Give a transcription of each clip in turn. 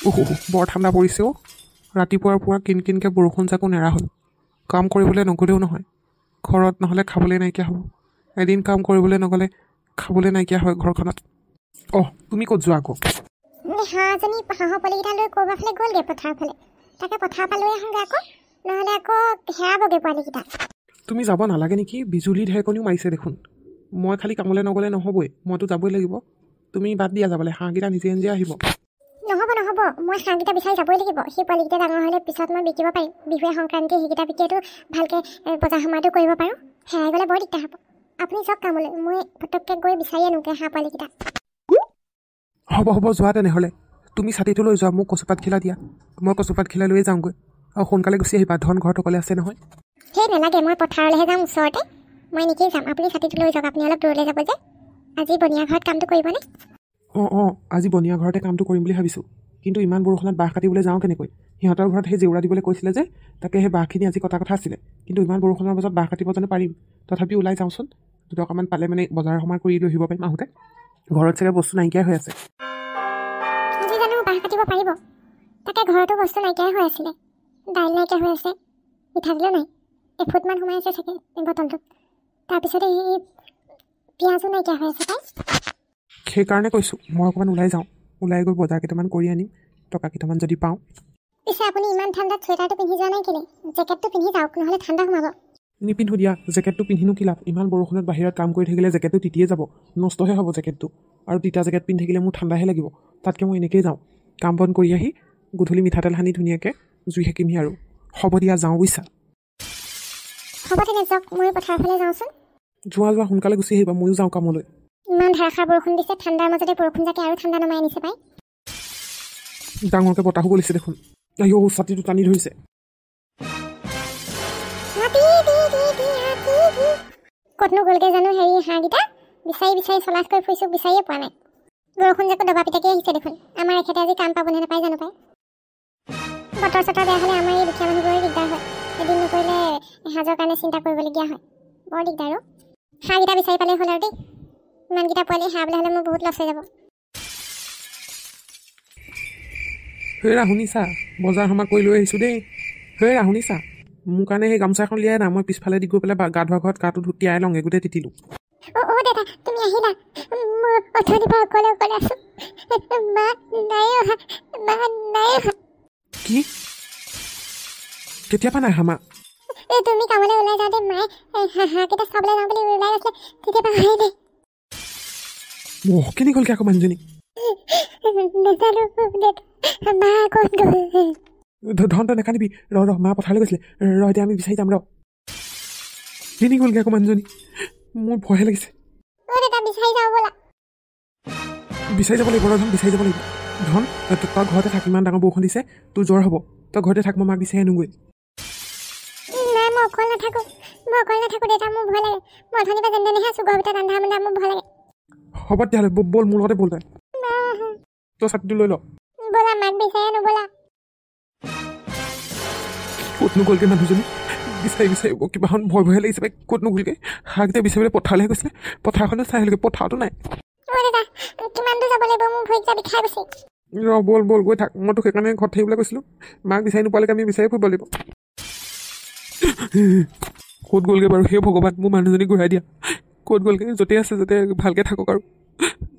বৰ ঠাণ্ডা পৰিছে অ' ৰাতিপুৱাৰ পৰা কিনকিনকৈ বৰষুণ জাকো নেৰা হ'ল কাম কৰিবলৈ নগ'লেও নহয় ঘৰত নহ'লে খাবলৈ নাইকিয়া হ'ব এদিন কাম কৰিবলৈ নগ'লে খাবলৈ নাইকিয়া হয় ঘৰখনত তুমি ক'ত যোৱা আকৌ হাঁহজনী হাঁহৰ পোৱালিকেইটা লৈ ক'ৰবাৰ ফালে গ'লগৈ পথাৰৰ ফালে তাকে পথাৰৰ পৰা লৈ আহোঁগৈ আকৌ নহ'লে আকৌ হেৰাবগৈ পোৱালিকেইটা তুমি যাব নালাগে নেকি বিজুলী ঢেৰেকনিও মাৰিছে দেখোন মই খালি কামলৈ নগ'লে নহ'বই মইতো যাবই লাগিব তুমি বাদ দিয়া যাবলৈ হাঁহকেইটা নিজে নিজে আহিব নহ'ব মই হাঁহকেইটা বিচাৰি যাবই লাগিব সেই পোৱালিকেইটা ডাঙৰ হ'লে পিছত মই বিকিব পাৰিম বিহুৱে সংক্ৰান্তি সেইকেইটা বিকিয়েতো ভালকৈ বজাৰ সমাৰটো কৰিব পাৰোঁ হেৰাই গ'লে বৰ দিগদাৰ হ'ব আপুনি যাওক কামলৈ মই পটককৈ গৈ বিচাৰি আনোগৈ হাঁহ পোৱালিকেইটা হ'ব যোৱা তেনেহ'লে তুমি ছাতিটো লৈ যোৱা মোক কচুপাত খিলা দিয়া মই কচুপাত খিলা লৈয়ে যাওঁগৈ আৰু সোনকালে গুচি আহিবা ধন ঘৰত অকলে আছে নহয় সেই নালাগে মই পথাৰলৈহে যাম ওচৰতে মই নিজেই যাম আপুনি ছাতিটো লৈ যাওক আপুনি অলপ দূৰলৈ যাব যে আজি বনিয়া ঘৰত কামটো কৰিবনে আজি বনিয়া ঘৰতে কামটো কৰিম বুলি ভাবিছোঁ কিন্তু ইমান বৰষুণত বাঁহ কাটিবলৈ যাওঁ কেনেকৈ সিহঁতৰ ঘৰত সেই জেউৰা দিবলৈ কৈছিলে যে তাকে সেই বাঁহখিনি আজি কটা কথা আছিলে কিন্তু ইমান বৰষুণৰ মাজত বাঁহ কাটিব জানো পাৰিম তথাপি ওলাই যাওঁচোন দুটকামান পালে মানে বজাৰ সমাৰ কৰি লৈ আহিব পাৰিম আহোঁতে ঘৰত চাগে বস্তু নাইকিয়াই হৈ আছে আজি জানো বাঁহ কাটিব পাৰিব তাকে ঘৰতো বস্তু নাইকিয়াই হৈ আছিলে দাইল নাইকিয়া হৈ আছে মিঠাতেলো নাই এফুটমান সোমাই আছে চাগে বটলটোত তাৰপিছতে এই পিঁয়াজো নাইকিয়া হৈ আছে তাই সেইকাৰণে কৈছোঁ মই অকণমান ওলাই যাওঁ ওলাই গৈ বজাৰ কেইটামান কৰি আনিম টকা কেইটামান যদি পাওঁ পিছে আপুনি ইমান ঠাণ্ডাত চুৱেটাৰটো পিন্ধি যোৱা নাই কেলে জেকেটটো পিন্ধি যাওক নহ'লে ঠাণ্ডা সোমাব নিপিন্ধো দিয়া জেকেটটো পিন্ধিনো কি লাভ ইমান বৰষুণত বাহিৰত কাম কৰি থাকিলে জেকেটটো তিতিয়ে যাব নষ্টহে হ'ব জেকেটটো আৰু তিতা জেকেট পিন্ধি থাকিলে মোৰ ঠাণ্ডাহে লাগিব তাতকৈ মই এনেকৈয়ে যাওঁ কাম বন কৰি আহি গধূলি মিঠাতেল সানি ধুনীয়াকৈ জুই সেকিমহি আৰু হ'ব দিয়া যাওঁ বুজিছা হ'ব তেনে যাওক ময়ো পথাৰৰ ফালে যাওঁচোন যোৱা সোনকালে গুচি আহিবা ময়ো যাওঁ কামলৈ ইমান ধাৰাসাৰ বৰষুণ দিছে ঠাণ্ডাৰ মাজতে বৰষুণ যাকে আৰু ঠাণ্ডা নমাই আনিছে পাই ডাঙৰকৈ বতাহো বলিছে দেখোন ছাতিটো টানি ধৰিছে ক'তনো গ'লগৈ জানো হেৰি হাঁহকেইটা বিচাৰি চলাচ কৰি ফুৰিছোঁ বিচাৰিয়ে পোৱা নাই বৰষুণ যাকো দবা পিটাকে আহিছে দেখোন আমাৰ এখেতে আজি কাম পাবনে নাপায় জানো পায় বতৰ চতৰ বেয়া হ'লে আমাৰ এই দুখীয়া মানুহবোৰৰ দিগদাৰ হয় এদিন নকৰিলে এসাঁজৰ কাৰণে চিন্তা কৰিবলগীয়া হয় বৰ দিগদাৰ হাঁহকেইটা বিচাৰি পালেই হ'ল আৰু দেই ইমানকেইটা পোৱালি হাঁহবলৈ হ'লে মোৰ বহুত লছ হৈ যাব হেৰা শুনিছা বজাৰ সমাৰ কৰি লৈ আহিছোঁ দেই হেৰা শুনিছা মোৰ কাৰণে সেই গামোচা এখন লিয়াই না মই পিছফালে দি গৈ পেলাই গা ধোৱা ঘৰত গাটো তিয়াই লওঁগৈ গোটেই তিতিলোঁ দাদা তুমি আহিলা মই অথনিৰ পৰা অকলে আছোঁ মা নাই অহা কি কেতিয়াবা নাই অহা মা তুমি কামলৈ ওলাই যাওঁতে মায়ে হাঁহকেইটা চাবলৈ যাওঁ বুলি ওলাই গৈছিলে তেতিয়াবা অহাই নাই কেনি গ'লগৈ আকৌ মানুহজনী ধনটো নেকানিবি ৰ মা পথাৰলৈ গৈছিলে এতিয়া আমি বিচাৰি যাম কেনি গ'লগৈ আকৌ মানুহজনী মোৰ ভয়হে লাগিছে বিচাৰি যাব লাগিব ধন বিচাৰি যাব লাগিব ধন তই ঘৰতে থাক ইমান ডাঙৰ বৰষুণ দিছে তোৰ জ্বৰ হ'ব তই ঘৰতে থাক মই মাক বিচাৰি আনোগৈ মই অকল নাথাকোঁ দেউতা মোৰ ভয় লাগে মই অথনিৰ পৰা যেনেহে আছোঁ ঘৰৰ ভিতৰত ৰন্ধা মেলা মোৰ ভয় লাগে হ'ব তেতিয়াহ'লে ব'ল মোৰ লগতে ব'ল তই ছাতিটো লৈ ল ব'লা মাক বিচাৰি আনো ব'লা ক'তনো গ'লগৈ মানুহজনী বিচাৰি কিবাখন ভয় লাগিছে পাই ক'তনো গ'লগৈ হাঁহকেইটা বিচাৰিবলৈ পথাৰলৈ গৈছিলে পথাৰখনে চাই আহিলগৈ পথাৰতো নাই কিমান দূৰ যাব লাগিব মোৰ ভৰিকেইটা বিষাই গৈছে ব'ল গৈ থাক মইতো সেইকাৰণে ঘৰত থাকিবলৈ কৈছিলোঁ মাক বিচাৰি নোপোৱালৈকে আমি বিচাৰি ফুৰিব লাগিব ক'ত গ'লগৈ বাৰু সেই ভগৱান মোৰ মানুহজনী ঘূৰাই দিয়া ক'ত গ'লগৈ য'তে আছে যাতে ভালকৈ থাকক আৰু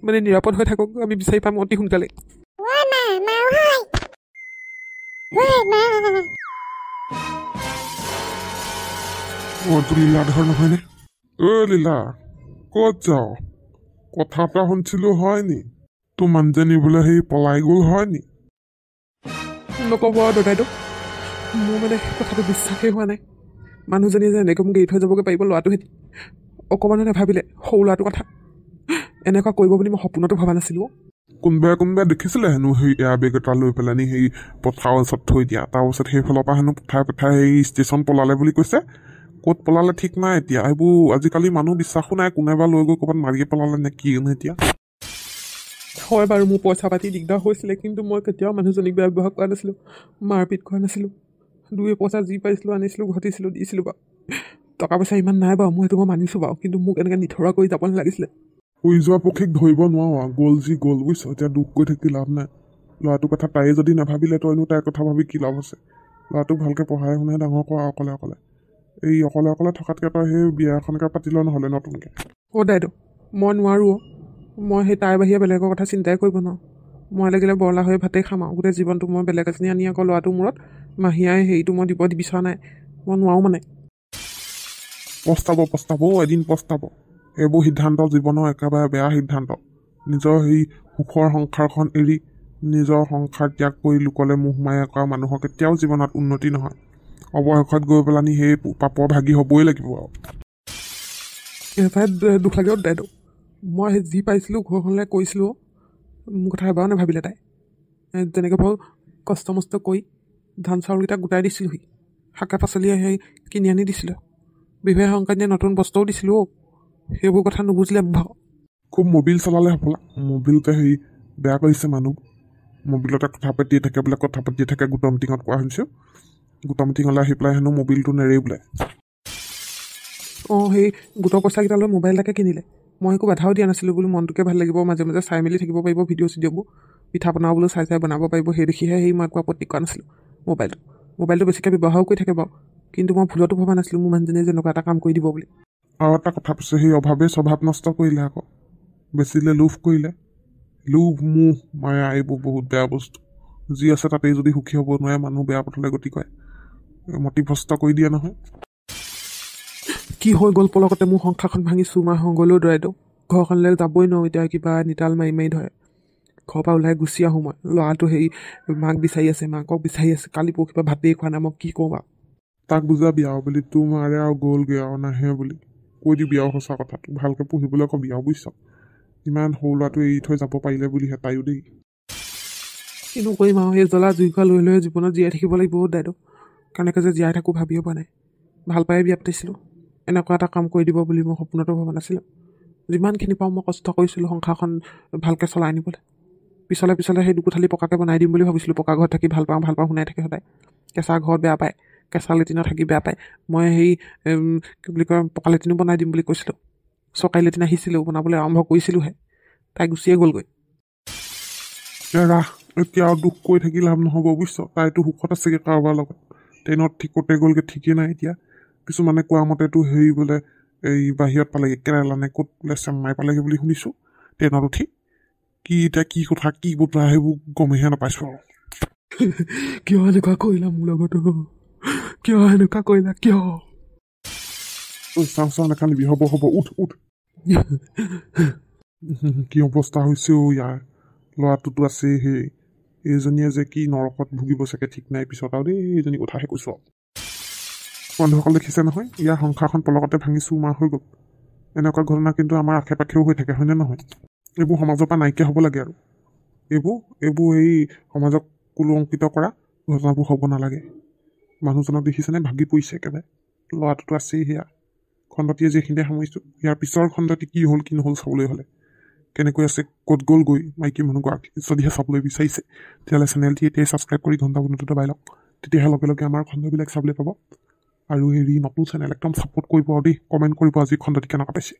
মানে নিৰাপদ হৈ থাকক আমি বিচাৰি পাম অতি সোনকালে লীলা ধৰ নহয়নে লীলা ক'ত যাওঁ কথা এটা শুনিছিলোঁ হয় নি তোৰ মানুহজনী বোলে সেই পলাই গ'ল হয় নি নক'ব আৰু দেউতাইতো মোৰ মানে কথাটো বিশ্বাসেই হোৱা নাই মানুহজনীয়ে যে এনেকৈ মোক এৰি থৈ যাবগৈ পাৰিব ল'ৰাটোহেঁতি অকণমানে নাভাবিলে সৰু ল'ৰাটোৰ কথা এনেকুৱা কৰিব বুলি মই সপোনতো ভবা নাছিলোঁ কোনোবাই দেখিছিলে হেনো সেই এয়া বেগ এটা লৈ পেলানি সেই পথাৰৰ ওচৰত থৈ দিয়া তাৰপিছত সেইফালৰ পৰা হেনো পঠাই সেই ষ্টেচন পলালে বুলি কৈছে ক'ত পলালে ঠিক নাই এতিয়া এইবোৰ আজিকালি মানুহ বিশ্বাসো নাই কোনোবা লৈ গৈ ক'ৰবাত মাৰিয়ে পেলালে নে কি এতিয়া হয় বাৰু মোৰ পইচা পাতি দিগদাৰ হৈছিলে কিন্তু মই কেতিয়াও মানুহজনীক বেয়া ব্যৱহাৰ কৰা নাছিলোঁ মাৰপিট কৰা নাছিলোঁ দুই পইচা যি পাইছিলোঁ আনিছিলোঁ ঘটিছিলোঁ দিছিলোঁ বাৰু টকা পইচা ইমান নাই বাৰু মই সেইটো মই মানিছোঁ বাৰু কিন্তু মোক এনেকৈ নিথৰা কৰি যাব নালাগিছিলে শুই যোৱা পক্ষীক ধৰিব নোৱাৰো গ'ল যি গ'ল বুজিছ এতিয়া দুখ কৰি থাকি লাভ নাই ল'ৰাটোৰ কথা তাইয়ে যদি নাভাবিলে তইনো তাইৰ কথা ভাবি কি লাভ আছে। ল'ৰাটোক ভালকৈ পঢ়াই শুনাই ডাঙৰ কৰা অকলে অকলে। এই অকলে অকলে থকাতকৈ তই সেই বিয়া এখনকে পাতি ল নহ'লে নতুনকৈ। দাইদেউ মই নোৱাৰোঁ মই সেই তাইৰ বাহিৰে বেলেগৰ কথা চিন্তাই কৰিব নোৱাৰোঁ। মই লাগিলে বৰলা হৈ ভাতেই খাম আৰু গোটেই জীৱনটো মই বেলেগ এজনী আনি আকৌ ল'ৰাটোৰ মূৰত মাহীয়াই হেৰিটো মই দিব বিচৰা নাই। মই নোৱাৰোঁ মানে। পস্তাব এদিন পস্তাব। এইবোৰ সিদ্ধান্ত জীৱনৰ একেবাৰে বেয়া সিদ্ধান্ত। নিজৰ সেই সুখৰ সংসাৰখন এৰি নিজৰ সংসাৰ ত্যাগ কৰি লোকলৈ মোহ মায়া কৰা মানুহৰ কেতিয়াও জীৱনত উন্নতি নহয়। অৱশেষত গৈ পেলানি সেই পাপৰ ভাগি হ'বই লাগিব আৰু। এটাই দুখ লাগে দাইদেউ। মই সেই যি পাইছিলোঁ ঘৰখনলৈ কৈছিলোঁ মোৰ কথা এবাৰো নাভাবিলে তাই। তেনেকৈ বাৰু কষ্ট মষ্ট কৰি ধান চাউলকেইটা গোটাই দিছিলোঁহি। শাকে পাচলি সেই কিনি আনি দিছিলোঁ। বিবাহ সংক্ৰান্তিয়ে নতুন বস্তুও দিছিলোঁ। সেইবোৰ কথা নুবুজিলে মোক ভাগ। খুব মবিল চলালে হ'বলা। মবিলতে হেৰি বেয়া কৰিছে মানুহ। মবিলতে কথা পাতিয়ে থাকে বোলে, কথা পাতিয়ে থাকে। গোটৰ মিটিঙত কোৱা শুনিছোঁ। গোটৰ মিটিঙলৈ আহি পেলাই হেনো মবিলটো নেৰেই বোলে। সেই গোটৰ পইচাকেইটা লৈ মোবাইল এটাকে কিনিলে। মই একো বাধাও দিয়া নাছিলোঁ বোলো মনটোকে ভাল লাগিব, মাজে মাজে চাই মেলি থাকিব পাৰিব ভিডিঅ' চিডিঅ'বোৰ। পিঠা পনাও বোলো চাই বনাব পাৰিব। সেই দেখিহে মই একো আপত্তি কৰা নাছিলোঁ। মোবাইলটো বেছিকৈ ব্যৱহাৰো কৰি থাকে বাৰু, কিন্তু মই ভুলতো ভবা নাছিলোঁ মোৰ মানুহজনীয়ে যেনেকুৱা এটা কাম কৰি দিব বুলি। আৰু এটা কথা পিছে সেই অভাৱে স্বভাৱ নষ্ট কৰিলে আকৌ। বেচিলে লোভ কৰিলে। লোভ মোহ মায়া এইবোৰ বহুত বেয়া বস্তু। যি আছে তাতেই যদি সুখী হ'ব নোৱাৰে মানুহ বেয়া পথলৈ গতি কৰে। মতিভ্ৰষ্ট কৰি দিয়ে নহয়। কি হৈ গ'ল পলকতে মোৰ সংসাৰখন ভাঙি চুৰমাৰ হৈ গ'লেও দাইদেউ। ঘৰখনলৈ যাবই নোৱাৰোঁ এতিয়া, কিবা নিতাল মাৰি ধৰে। ঘৰৰ পৰা ওলাই গুচি আহোঁ মই। ল'ৰাটো হেৰি মাক বিচাৰি আছে, মাকক বিচাৰি আছে। কালি পৰহিৰ পৰা ভাতেই খোৱা নাই। মই কি কৰোঁ বাৰু। তাক বুজাবি আৰু বুলি তোৰ মাৰে আৰু গ'লগৈ আৰু নাহে বুলি কৈ দিবি আৰু সঁচা কথাটো। ভালকৈ পঢ়িবলৈ কবি আৰু বুজিছ। ইমান সৰু ল'ৰাটো এৰি থৈ যাব পাৰিলে বুলিহে তাইও দেই। কিনো কৰিম আৰু সেই জ্বলা জুইকুৰা লৈ জীৱনত জীয়াই থাকিব লাগিব দাইদেউ। কেনেকৈ যে জীয়াই থাকোঁ ভাবিও পোৱা নাই। ভাল পায়ে বিয়া পাতিছিলোঁ। এনেকুৱা এটা কাম কৰি দিব বুলি মই সপোনতো ভবা নাছিলোঁ। যিমানখিনি পাওঁ মই কষ্ট কৰিছিলোঁ সংসাৰখন ভালকৈ চলাই নিবলৈ। পিছলে সেই দুকোঠালি পকাকৈ বনাই দিম বুলি ভাবিছিলোঁ। পকা ঘৰত থাকি ভাল পাওঁ শুনাই থাকে সদায়। কেঁচা ঘৰত বেয়া পায়, কেঁচা লেটিনত থাকি বেয়া পায়। মই সেই কি বুলি কয় পকা লেটিনো বনাই দিম বুলি কৈছিলোঁ। চৰকাৰী লেটিন আহিছিলোঁ, বনাবলৈ আৰম্ভ কৰিছিলোঁহে। তাই গুচিয়ে গ'লগৈ। ৰাহ, এতিয়া আৰু দুখ কৰি থাকি লাভ নহ'ব বুজিছ। তাইতো সুখত আছেগৈ কাৰোবাৰ লগত। ট্ৰেইনত ঠিকতে গ'লগৈ, ঠিকেই নাই এতিয়া। কিছুমানে কোৱা মতেতো হেৰি বোলে এই বাহিৰত পালেগৈ, কেৰেলা নে ক'ত বোলে চেন্নাই পালেগৈ বুলি শুনিছোঁ ট্ৰেইনত উঠি। কি এতিয়া কি কথা কি বতৰা সেইবোৰ গমেইহে নাপাইছোঁ আৰু। কিয় এনেকুৱা কৰিলা মোৰ লগতো? কিয় এনেকুৱা কৰিলা কিয়? চাওঁ নাকান্দিবি। হ'ব উঠ। কি অৱস্থা হৈছে ইয়াৰ। ল'ৰাটোতো আছেই সেই এইজনীয়ে যে কি নৰকত ভুগিব চাগে ঠিক নাই পিছত আৰু দেই। এইজনী কথাহে কৈছোঁ আৰু। বন্ধুসকল দেখিছে নহয়, ইয়াৰ সংসাৰখন পলকতে ভাঙি চুৰমাৰ হৈ গ'ল। এনেকুৱা ঘটনা কিন্তু আমাৰ আশে পাশেও হৈ থাকে, হয়নে নহয়? এইবোৰ সমাজৰ পৰা নাইকিয়া হ'ব লাগে আৰু। এইবোৰ এই সমাজক কুলংকিত কৰা ঘটনাবোৰ হ'ব নালাগে। মানুহজনক দেখিছেনে ভাগি পৰিছে একেবাৰে। ল'ৰাটোতো আছেই সেয়া। খণ্ডটিয়ে যিখিনিতে সামৰিছোঁ, ইয়াৰ পিছৰ খণ্ডটি কি হ'ল কি নহ'ল চাবলৈ হ'লে, কেনেকৈ আছে ক'ত গ'লগৈ মাইকী মানুহগৰাকী, যদিহে চাবলৈ বিচাৰিছে তেতিয়াহ'লে চেনেলটি এতিয়াই ছাবস্ক্ৰাইব কৰি ঘণ্টা বন্ধুটো দবাই লওক। তেতিয়াহে লগে লগে আমাৰ খণ্ডবিলাক চাবলৈ পাব। আৰু হেৰি নতুন চেনেল একদম ছাপোৰ্ট কৰিব আৰু দেই। কমেণ্ট কৰিব আজি খণ্ডটি কেনেকুৱা পাইছে।